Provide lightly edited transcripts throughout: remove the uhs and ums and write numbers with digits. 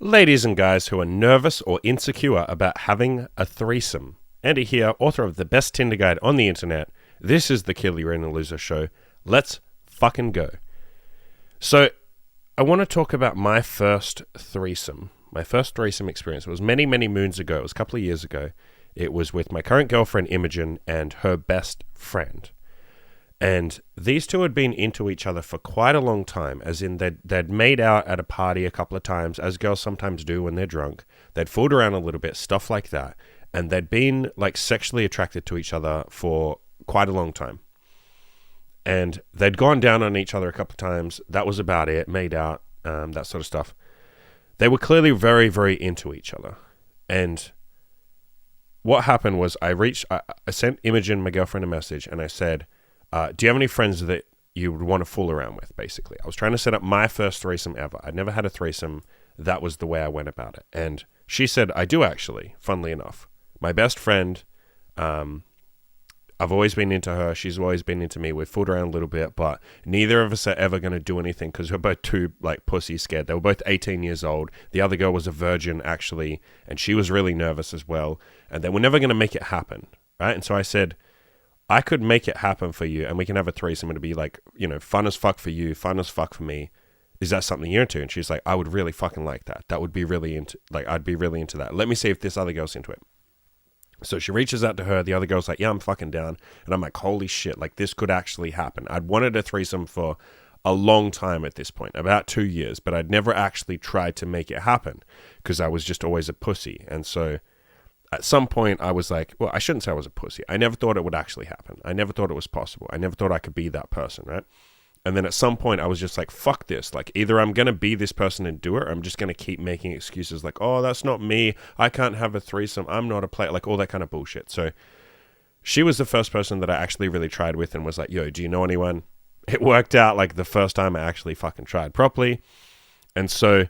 Ladies and guys who are nervous or insecure about having a threesome. Andy here, author of the best Tinder guide on the internet. This is the Kill Your Inner Loser show. Let's fucking go. So, I want to talk about my first threesome. My first threesome experience. It was many, many moons ago. It was a couple of years ago. It was with my current girlfriend, Imogen, and her best friend. And these two had been into each other for quite a long time, as in they'd made out at a party a couple of times, as girls sometimes do when they're drunk. They'd fooled around a little bit, stuff like that. And they'd been like sexually attracted to each other for quite a long time. And they'd gone down on each other a couple of times. That was about it, made out, that sort of stuff. They were clearly very, very into each other. And what happened was I sent Imogen, my girlfriend, a message, and I said, do you have any friends that you would want to fool around with, basically? I was trying to set up my first threesome ever. I'd never had a threesome. That was the way I went about it. And she said, I do actually, funnily enough. My best friend, I've always been into her. She's always been into me. We've fooled around a little bit, but neither of us are ever going to do anything because we're both too, pussy scared. They were both 18 years old. The other girl was a virgin, actually, and she was really nervous as well. And they were never going to make it happen, right? And so I said, I could make it happen for you and we can have a threesome. It'd be fun as fuck for you, fun as fuck for me. Is that something you're into? And she's like, I would really fucking like that. That would be really into, I'd be really into that. Let me see if this other girl's into it. So she reaches out to her. The other girl's like, yeah, I'm fucking down. And I'm like, holy shit, this could actually happen. I'd wanted a threesome for a long time at this point, about 2 years, but I'd never actually tried to make it happen because I was just always a pussy. And so at some point, I was like, well, I shouldn't say I was a pussy. I never thought it would actually happen. I never thought it was possible. I never thought I could be that person, right? And then at some point, I was just like, fuck this. Either I'm going to be this person and do it, or I'm just going to keep making excuses oh, that's not me. I can't have a threesome. I'm not a player. All that kind of bullshit. So she was the first person that I actually really tried with and was like, yo, do you know anyone? It worked out the first time I actually fucking tried properly. And so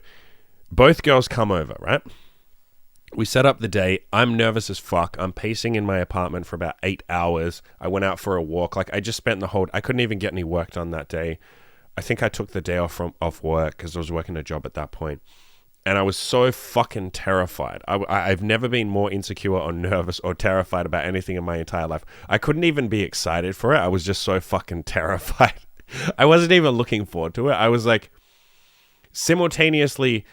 both girls come over, right? We set up the date. I'm nervous as fuck. I'm pacing in my apartment for about 8 hours. I went out for a walk. I just spent I couldn't even get any work done that day. I think I took the day off work because I was working a job at that point. And I was so fucking terrified. I've never been more insecure or nervous or terrified about anything in my entire life. I couldn't even be excited for it. I was just so fucking terrified. I wasn't even looking forward to it. I was simultaneously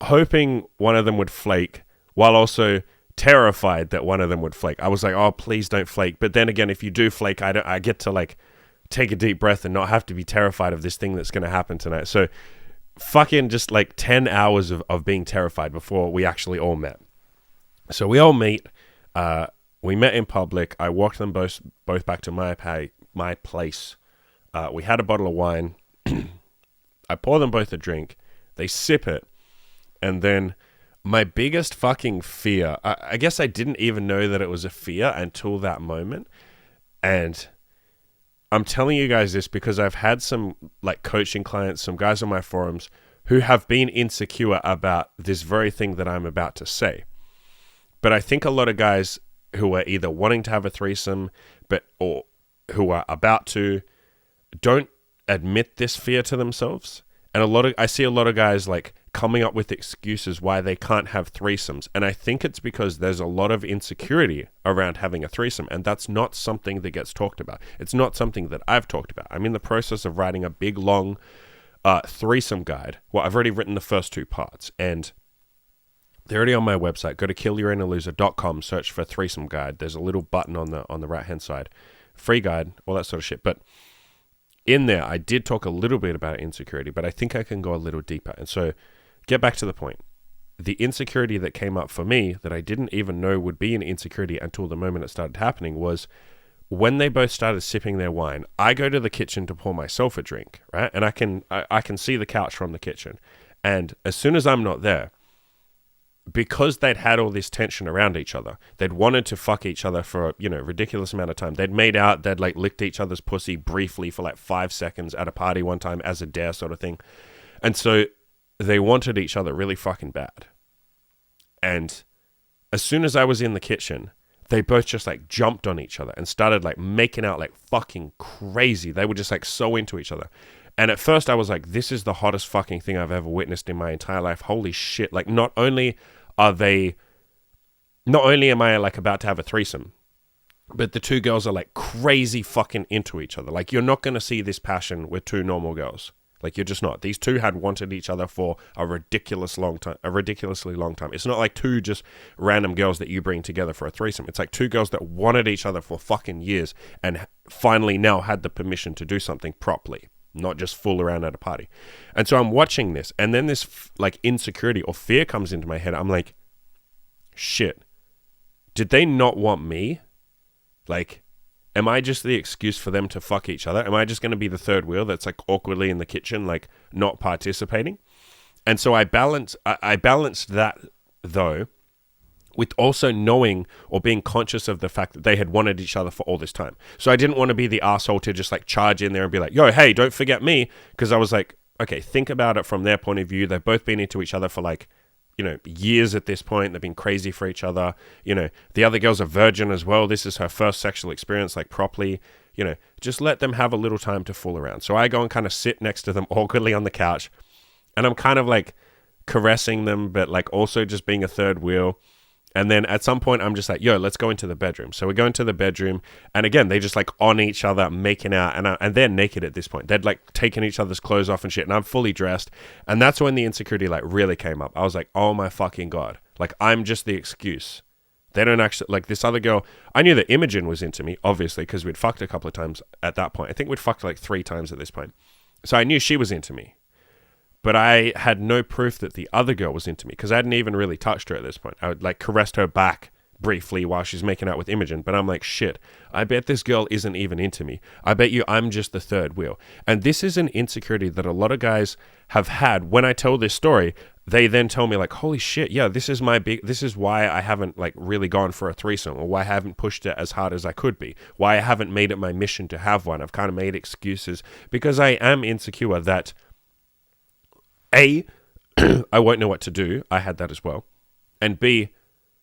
hoping one of them would flake, while also terrified that one of them would flake. I was like, oh, please don't flake. But then again, if you do flake, I get to take a deep breath and not have to be terrified of this thing that's going to happen tonight. So fucking just 10 hours of being terrified before we actually all met. So we all meet. We met in public. I walked them both back to my place. We had a bottle of wine. I pour them both a drink. They sip it. And then my biggest fucking fear, I guess I didn't even know that it was a fear until that moment. And I'm telling you guys this because I've had some coaching clients, some guys on my forums who have been insecure about this very thing that I'm about to say. But I think a lot of guys who are either wanting to have a threesome or who are about to don't admit this fear to themselves. And I see a lot of guys coming up with excuses why they can't have threesomes. And I think it's because there's a lot of insecurity around having a threesome. And that's not something that gets talked about. It's not something that I've talked about. I'm in the process of writing a big, long threesome guide. Well, I've already written the first 2 parts. And they're already on my website. Go to killyourinnerloser.com, search for threesome guide. There's a little button on the right-hand side. Free guide, all that sort of shit. But in there, I did talk a little bit about insecurity, but I think I can go a little deeper. And so, get back to the point. The insecurity that came up for me that I didn't even know would be an insecurity until the moment it started happening was when they both started sipping their wine. I go to the kitchen to pour myself a drink, right? And I can see the couch from the kitchen. And as soon as I'm not there, because they'd had all this tension around each other, they'd wanted to fuck each other for a ridiculous amount of time. They'd made out, they'd licked each other's pussy briefly for 5 seconds at a party one time as a dare sort of thing. And so they wanted each other really fucking bad. And as soon as I was in the kitchen, they both just jumped on each other and started making out fucking crazy. They were just so into each other. And at first I was like, this is the hottest fucking thing I've ever witnessed in my entire life. Holy shit. Like, not only am I like about to have a threesome, but the two girls are like crazy fucking into each other. Like, you're not going to see this passion with two normal girls. Like, you're just not. These two had wanted each other for a ridiculously long time. It's not like two just random girls that you bring together for a threesome. It's like two girls that wanted each other for fucking years and finally now had the permission to do something properly, not just fool around at a party. And so I'm watching this, and then this like insecurity or fear comes into my head. I'm like, shit, did they not want me? Like, am I just the excuse for them to fuck each other? Am I just going to be the third wheel that's like awkwardly in the kitchen, like not participating? And so I balanced that though with also knowing or being conscious of the fact that they had wanted each other for all this time. So I didn't want to be the asshole to just like charge in there and be like, yo, hey, don't forget me. Because I was like, okay, think about it from their point of view. They've both been into each other for like, years at this point. They've been crazy for each other. The other girl's a virgin as well. This is her first sexual experience, like properly. Just let them have a little time to fool around. So I go and kind of sit next to them awkwardly on the couch, and I'm kind of like caressing them, but like also just being a third wheel. And then at some point I'm just like, yo, let's go into the bedroom. So we go into the bedroom, and again, they just like on each other, making out, and they're naked at this point. They'd like taken each other's clothes off and shit, and I'm fully dressed. And that's when the insecurity like really came up. I was like, oh my fucking God. Like, I'm just the excuse. They don't actually, like this other girl, I knew that Imogen was into me, obviously, because we'd fucked a couple of times at that point. I think we'd fucked like 3 times at this point. So I knew she was into me. But I had no proof that the other girl was into me, because I hadn't even really touched her at this point. I would like caressed her back briefly while she's making out with Imogen, but I'm like, shit, I bet this girl isn't even into me. I bet you I'm just the third wheel. And this is an insecurity that a lot of guys have had. When I tell this story, they then tell me like, holy shit, yeah, this is why I haven't like really gone for a threesome, or why I haven't pushed it as hard as I could be, why I haven't made it my mission to have one. I've kind of made excuses because I am insecure that A, I won't know what to do. I had that as well. And B,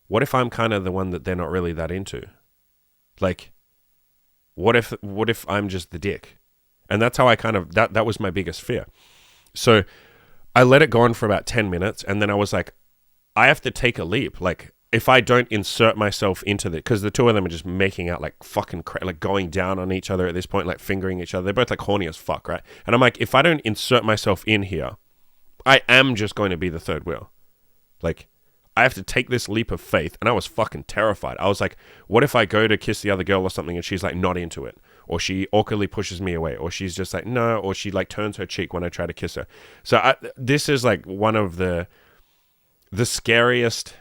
what if I'm kind of the one that they're not really that into? Like, what if I'm just the dick? And that's how I kind of, that was my biggest fear. So I let it go on for about 10 minutes, and then I was like, I have to take a leap. Like, if I don't insert myself into the, because the two of them are just making out like fucking like going down on each other at this point, like fingering each other. They're both like horny as fuck, right? And I'm like, if I don't insert myself in here, I am just going to be the third wheel. Like, I have to take this leap of faith. And I was fucking terrified. I was like, what if I go to kiss the other girl or something and she's like not into it? Or she awkwardly pushes me away? Or she's just like, no. Or she like turns her cheek when I try to kiss her. So this is like one of the scariest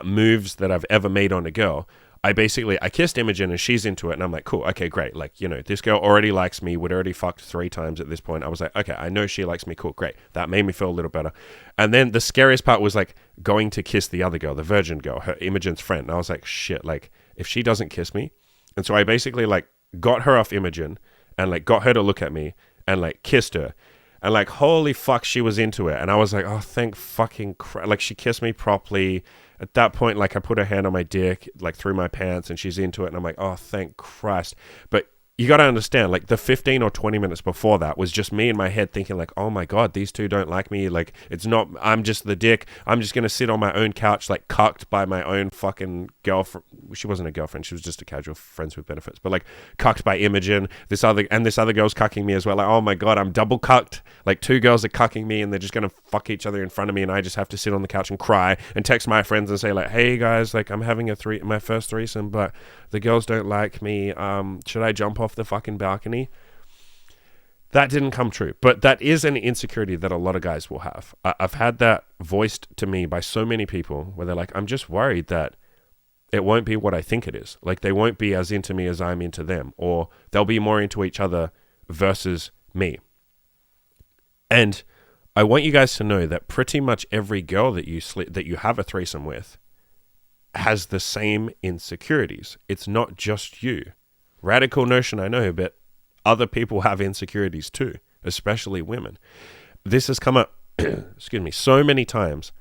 moves that I've ever made on a girl. I kissed Imogen and she's into it, and I'm like, cool, okay, great. Like, this girl already likes me. We'd already fucked 3 times at this point. I was like, okay, I know she likes me. Cool, great. That made me feel a little better. And then the scariest part was like going to kiss the other girl, the virgin girl, her Imogen's friend. And I was like, shit, like if she doesn't kiss me. And so I basically like got her off Imogen and like got her to look at me and like kissed her. And like, holy fuck, she was into it. And I was like, oh, thank fucking Christ. Like, she kissed me properly. At that point, like, I put her hand on my dick, like, through my pants, and she's into it. And I'm like, oh, thank Christ. But you got to understand, like, the 15 or 20 minutes before that was just me in my head thinking, like, oh my God, these two don't like me. Like, it's not, I'm just the dick. I'm just going to sit on my own couch, like, cucked by my own fucking girlfriend. She wasn't a girlfriend. She was just a casual friends with benefits. But, like, cucked by Imogen. This other girl's cucking me as well. Like, oh my God, I'm double cucked. Like, 2 girls are cucking me, and they're just going to fuck each other in front of me, and I just have to sit on the couch and cry and text my friends and say, like, hey, guys, like, I'm having my first threesome, but the girls don't like me. Should I jump off the fucking balcony? That didn't come true, but that is an insecurity that a lot of guys will have. I've had that voiced to me by so many people where they're like, I'm just worried that it won't be what I think it is. Like, they won't be as into me as I'm into them, or they'll be more into each other versus me. And I want you guys to know that pretty much every girl that you have a threesome with has the same insecurities. It's not just you. Radical notion, I know, but other people have insecurities too, especially women. This has come up, excuse me, so many times.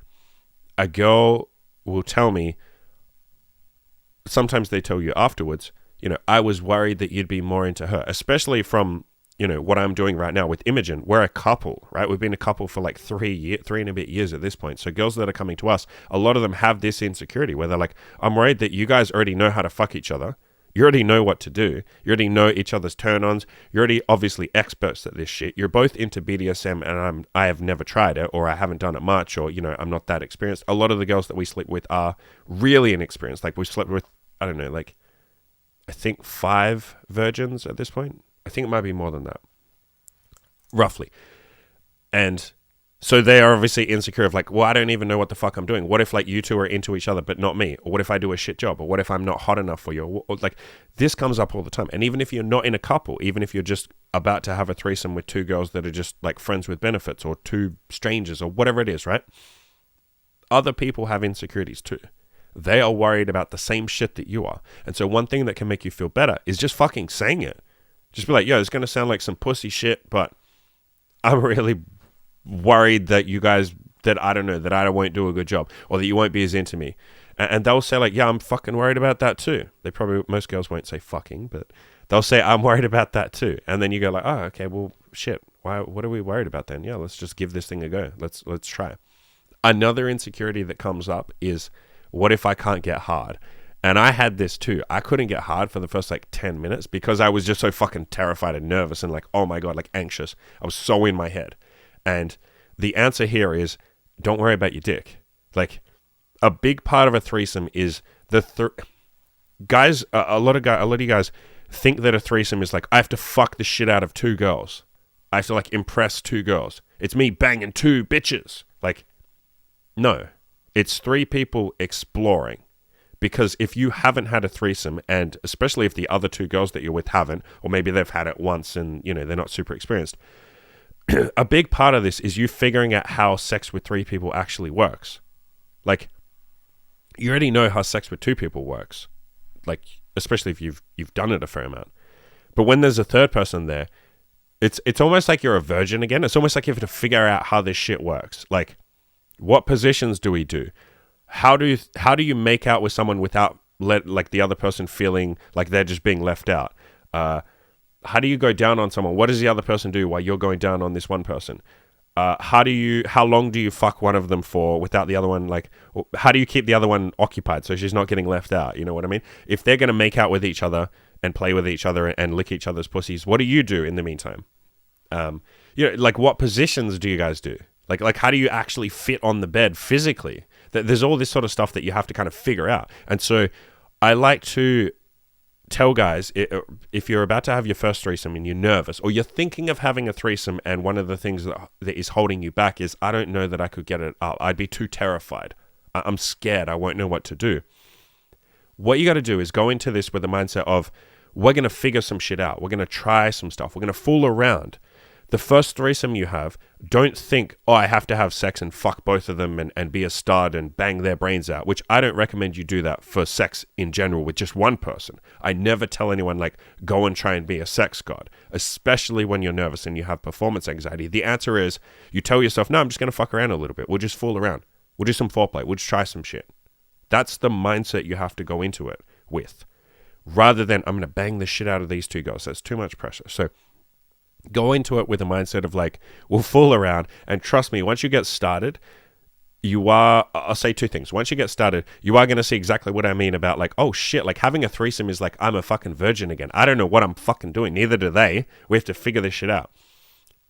A girl will tell me, sometimes they tell you afterwards, I was worried that you'd be more into her, especially from, what I'm doing right now with Imogen, we're a couple, right? We've been a couple for like 3 and a bit years at this point. So girls that are coming to us, a lot of them have this insecurity where they're like, I'm worried that you guys already know how to fuck each other. You already know what to do. You already know each other's turn-ons. You're already obviously experts at this shit. You're both into BDSM, and I have never tried it, or I haven't done it much, or, I'm not that experienced. A lot of the girls that we sleep with are really inexperienced. Like, we slept with, I don't know, like, I think 5 virgins at this point. I think it might be more than that, roughly. And so they are obviously insecure of like, well, I don't even know what the fuck I'm doing. What if like you two are into each other but not me? Or what if I do a shit job? Or what if I'm not hot enough for you? Or like, this comes up all the time. And even if you're not in a couple, even if you're just about to have a threesome with 2 girls that are just like friends with benefits, or 2 strangers, or whatever it is, right? Other people have insecurities too. They are worried about the same shit that you are. And so one thing that can make you feel better is just fucking saying it. Just be like, yo, it's going to sound like some pussy shit, but I'm really worried that you guys, that I won't do a good job, or that you won't be as into me. And they'll say like, yeah, I'm fucking worried about that too. Most girls won't say fucking, but they'll say, I'm worried about that too. And then you go like, oh, okay, well, shit. What are we worried about then? Yeah, let's just give this thing a go. Let's try. Another insecurity that comes up is, what if I can't get hard? And I had this too. I couldn't get hard for the first like 10 minutes because I was just so fucking terrified and nervous and like, oh my God, like anxious. I was so in my head. And the answer here is, don't worry about your dick. Like, a big part of a threesome is guys. A lot of you guys think that a threesome is like, I have to fuck the shit out of 2 girls. I have to like impress 2 girls. It's me banging 2 bitches. Like, no, it's 3 people exploring. Because if you haven't had a threesome, and especially if the other 2 girls that you're with haven't, or maybe they've had it once and they're not super experienced, a big part of this is you figuring out how sex with 3 people actually works. Like, you already know how sex with 2 people works, like, especially if you've done it a fair amount. But when there's a 3rd person there, it's almost like you're a virgin again. It's almost like you have to figure out how this shit works. Like, what positions do we do? How do you make out with someone without the other person feeling like they're just being left out? How do you go down on someone? What does the other person do while you're going down on this one person? How long do you fuck one of them for without the other one? Like, how do you keep the other one occupied so she's not getting left out? You know what I mean? If they're going to make out with each other and play with each other and lick each other's pussies, what do you do in the meantime? Like, what positions do you guys do? Like how do you actually fit on the bed physically? There's all this sort of stuff that you have to kind of figure out. And so I like to tell guys, if you're about to have your first threesome and you're nervous, or you're thinking of having a threesome and one of the things that is holding you back is, I don't know that I could get it up. I'd be too terrified. I'm scared. I won't know what to do. What you got to do is go into this with the mindset of, we're going to figure some shit out. We're going to try some stuff. We're going to fool around. The first threesome you have, don't think, oh, I have to have sex and fuck both of them and be a stud and bang their brains out, which I don't recommend you do that for sex in general with just one person. I never tell anyone, like, go and try and be a sex god, especially when you're nervous and you have performance anxiety. The answer is, you tell yourself, no, I'm just going to fuck around a little bit. We'll just fool around. We'll do some foreplay. We'll just try some shit. That's the mindset you have to go into it with, rather than, I'm going to bang the shit out of these 2 girls. That's too much pressure. So go into it with a mindset of like, we'll fool around, and trust me, once you get started, I'll say 2 things. Once you get started, you are going to see exactly what I mean about like, oh shit, like having a threesome is like, I'm a fucking virgin again. I don't know what I'm fucking doing. Neither do they. We have to figure this shit out.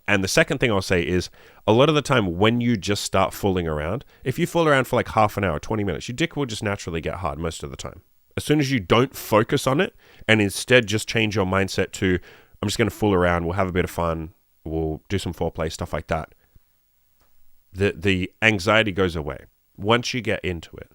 And the second thing I'll say is, a lot of the time when you just start fooling around, if you fool around for like half an hour, 20 minutes, your dick will just naturally get hard most of the time. As soon as you don't focus on it and instead just change your mindset to, I'm just going to fool around, we'll have a bit of fun, we'll do some foreplay, stuff like that, the anxiety goes away once you get into it.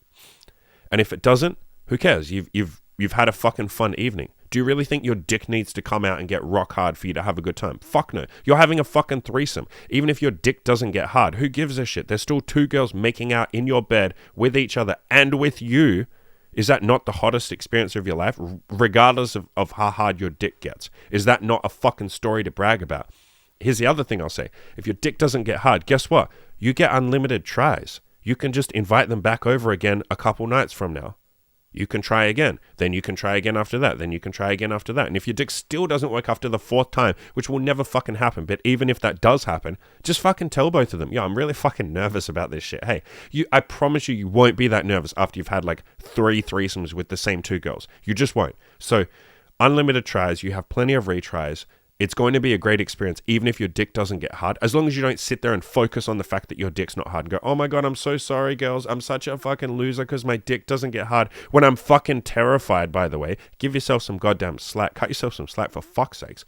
And if it doesn't, who cares? You've had a fucking fun evening. Do you really think your dick needs to come out and get rock hard for you to have a good time? Fuck no. You're having a fucking threesome. Even if your dick doesn't get hard, who gives a shit? There's still 2 girls making out in your bed with each other and with you. Is that not the hottest experience of your life, regardless of how hard your dick gets? Is that not a fucking story to brag about? Here's the other thing I'll say. If your dick doesn't get hard, guess what? You get unlimited tries. You can just invite them back over again a couple nights from now. You can try again. Then you can try again after that. Then you can try again after that. And if your dick still doesn't work after the fourth time, which will never fucking happen, but even if that does happen, just fucking tell both of them, yo, I'm really fucking nervous about this shit. Hey, I promise you won't be that nervous after you've had like 3 threesomes with the same 2 girls. You just won't. So unlimited tries. You have plenty of retries. It's going to be a great experience, even if your dick doesn't get hard, as long as you don't sit there and focus on the fact that your dick's not hard and go, oh my God, I'm so sorry, girls. I'm such a fucking loser because my dick doesn't get hard. When I'm fucking terrified, by the way, give yourself some goddamn slack. Cut yourself some slack, for fuck's sakes.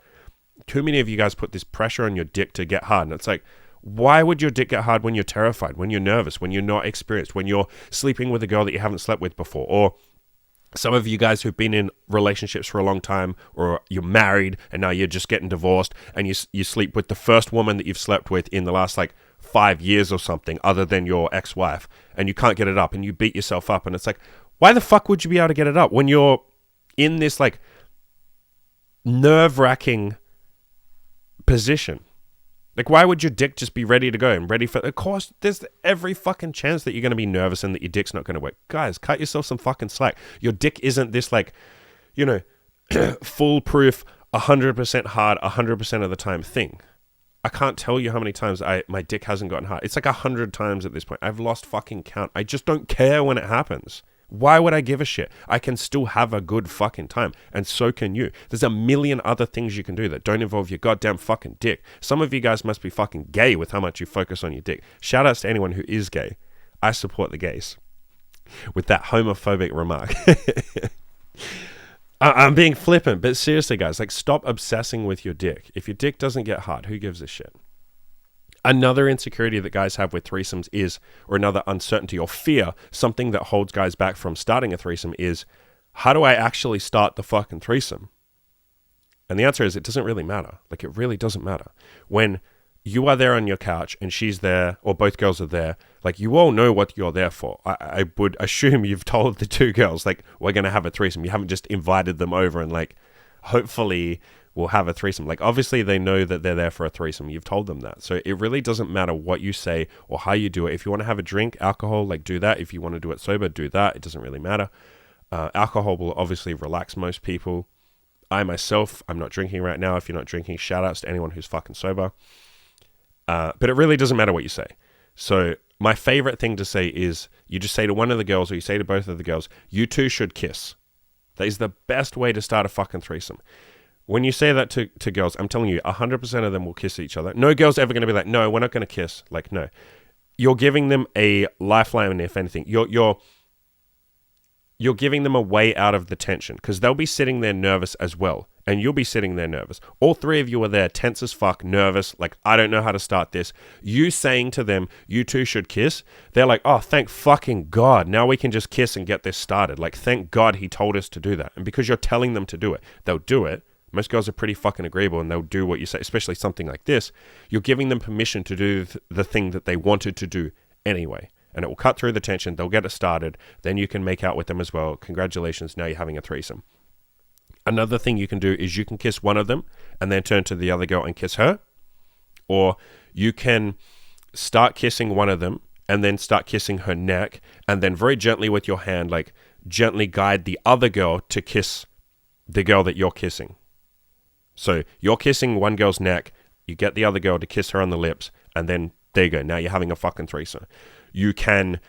Too many of you guys put this pressure on your dick to get hard. And it's like, why would your dick get hard when you're terrified, when you're nervous, when you're not experienced, when you're sleeping with a girl that you haven't slept with before? Or some of you guys who've been in relationships for a long time, or you're married and now you're just getting divorced, and you sleep with the first woman that you've slept with in the last like 5 years or something, other than your ex-wife, and you can't get it up and you beat yourself up. And it's like, why the fuck would you be able to get it up when you're in this like nerve-wracking position? Like, why would your dick just be ready to go and ready for... Of course, there's every fucking chance that you're going to be nervous and that your dick's not going to work. Guys, cut yourself some fucking slack. Your dick isn't this, like, you know, foolproof, 100% hard, 100% of the time thing. I can't tell you how many times my dick hasn't gotten hard. It's like 100 times at this point. I've lost fucking count. I just don't care when it happens. Why would I give a shit? I can still have a good fucking time, and so can you. There's a million other things you can do that don't involve your goddamn fucking dick. Some of you guys must be fucking gay with how much you focus on your dick. Shout outs to anyone who is gay. I support the gays. With that homophobic remark. I'm being flippant, but seriously, guys, like, stop obsessing with your dick. If your dick doesn't get hard, who gives a shit? Another insecurity that guys have with threesomes is, or another uncertainty or fear, something that holds guys back from starting a threesome is, how do I actually start the fucking threesome? And the answer is, it doesn't really matter. Like, it really doesn't matter. When you are there on your couch and she's there, or both girls are there, like, you all know what you're there for. I would assume you've told the 2 girls, like, we're going to have a threesome. You haven't just invited them over and, like, hopefully we'll have a threesome. Like, obviously they know that they're there for a threesome. You've told them that. So it really doesn't matter what you say or how you do it. If you want to have a drink, alcohol, like, do that. If you want to do it sober, do that. It doesn't really matter. Alcohol will obviously relax most people. I myself, I'm not drinking right now. If you're not drinking, shout outs to anyone who's fucking sober. But it really doesn't matter what you say. So my favorite thing to say is, you just say to one of the girls, or you say to both of the girls, you two should kiss. That is the best way to start a fucking threesome. When you say that to girls, I'm telling you, 100% of them will kiss each other. No girl's ever going to be like, no, we're not going to kiss. Like, no. You're giving them a lifeline, if anything. You're giving them a way out of the tension, because they'll be sitting there nervous as well, and you'll be sitting there nervous. All 3 of you are there, tense as fuck, nervous, like, I don't know how to start this. You saying to them, you two should kiss, they're like, oh, thank fucking God, now we can just kiss and get this started. Like, thank God he told us to do that. And because you're telling them to do it, they'll do it. Most girls are pretty fucking agreeable, and they'll do what you say, especially something like this. You're giving them permission to do the thing that they wanted to do anyway. And it will cut through the tension. They'll get it started. Then you can make out with them as well. Congratulations, now you're having a threesome. Another thing you can do is you can kiss one of them and then turn to the other girl and kiss her. Or you can start kissing one of them and then start kissing her neck, and then very gently with your hand, like, gently guide the other girl to kiss the girl that you're kissing. So you're kissing one girl's neck, you get the other girl to kiss her on the lips, and then there you go. Now you're having a fucking threesome. You can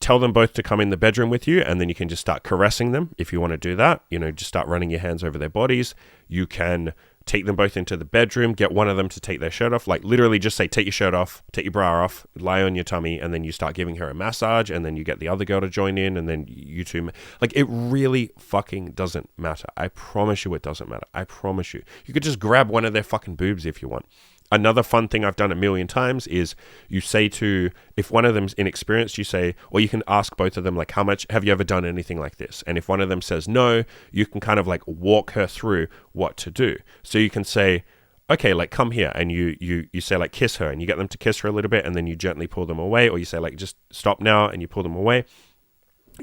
tell them both to come in the bedroom with you, and then you can just start caressing them if you want to do that. You know, just start running your hands over their bodies. You can take them both into the bedroom, get one of them to take their shirt off. Like, literally just say, take your shirt off, take your bra off, lie on your tummy, and then you start giving her a massage, and then you get the other girl to join in, and then you two... Like, it really fucking doesn't matter. I promise you it doesn't matter. I promise you. You could just grab one of their fucking boobs if you want. Another fun thing I've done a million times is you say to, if one of them's inexperienced, you say, or you can ask both of them, like, how much have you ever done anything like this? And if one of them says no, you can kind of like walk her through what to do. So you can say, okay, like, come here, and you say, like, kiss her, and you get them to kiss her a little bit, and then you gently pull them away, or you say, like, just stop now, and you pull them away.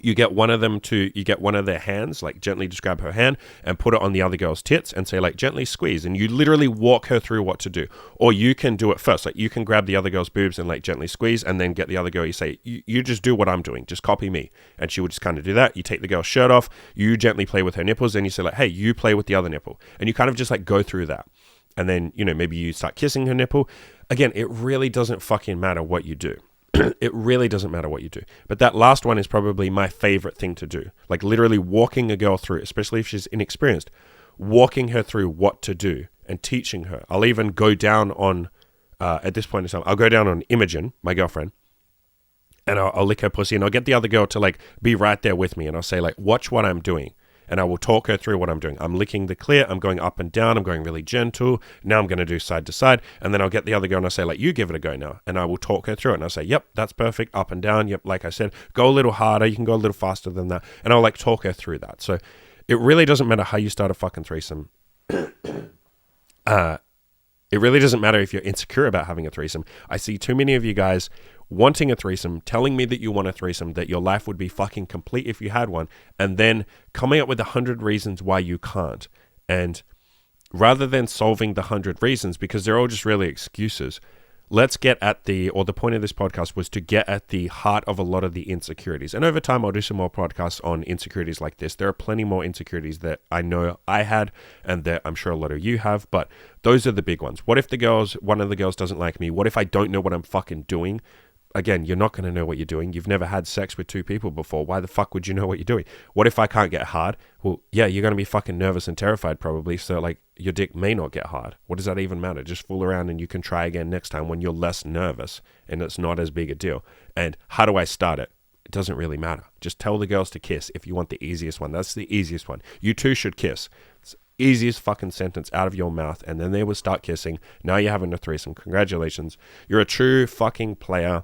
you get one of their hands, like gently just grab her hand and put it on the other girl's tits and say like gently squeeze, and you literally walk her through what to do. Or you can do it first, like you can grab the other girl's boobs and like gently squeeze, and then get the other girl, you say, you just do what I'm doing, just copy me. And she would just kind of do that. You take the girl's shirt off, you gently play with her nipples, and you say like, hey, you play with the other nipple. And you kind of just like go through that. And then, maybe you start kissing her nipple. Again, it really doesn't fucking matter what you do. It really doesn't matter what you do. But that last one is probably my favorite thing to do. Like literally walking a girl through, especially if she's inexperienced, walking her through what to do and teaching her. I'll even go down on, at this point in time, I'll go down on Imogen, my girlfriend, and I'll lick her pussy, and I'll get the other girl to like be right there with me, and I'll say like, watch what I'm doing. And I will talk her through what I'm doing. I'm licking the clear. I'm going up and down. I'm going really gentle. Now I'm going to do side to side. And then I'll get the other girl and I'll say, like, you give it a go now. And I will talk her through it. And I'll say, yep, that's perfect. Up and down. Yep, like I said, go a little harder. You can go a little faster than that. And I'll like talk her through that. So it really doesn't matter how you start a fucking threesome. It really doesn't matter if you're insecure about having a threesome. I see too many of you guys wanting a threesome, telling me that you want a threesome, that your life would be fucking complete if you had one, and then coming up with 100 reasons why you can't. And rather than solving the 100 reasons, because they're all just really excuses, let's get at the point of this podcast was to get at the heart of a lot of the insecurities. And over time, I'll do some more podcasts on insecurities like this. There are plenty more insecurities that I know I had and that I'm sure a lot of you have, but those are the big ones. What if one of the girls doesn't like me? What if I don't know what I'm fucking doing? Again, you're not going to know what you're doing. You've never had sex with two people before. Why the fuck would you know what you're doing? What if I can't get hard? Well, yeah, you're going to be fucking nervous and terrified probably. So like your dick may not get hard. What does that even matter? Just fool around and you can try again next time when you're less nervous and it's not as big a deal. And how do I start it? It doesn't really matter. Just tell the girls to kiss if you want the easiest one. That's the easiest one. You two should kiss. It's the easiest fucking sentence out of your mouth. And then they will start kissing. Now you're having a threesome. Congratulations. You're a true fucking player.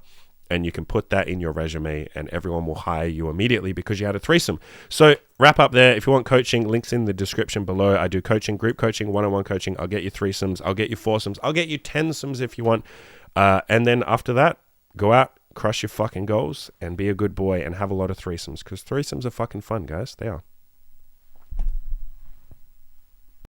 And you can put that in your resume and everyone will hire you immediately because you had a threesome. So wrap up there. If you want coaching, links in the description below. I do coaching, group coaching, one-on-one coaching. I'll get you threesomes. I'll get you foursomes. I'll get you tensomes if you want. And then after that, go out, crush your fucking goals and be a good boy and have a lot of threesomes because threesomes are fucking fun, guys. They are.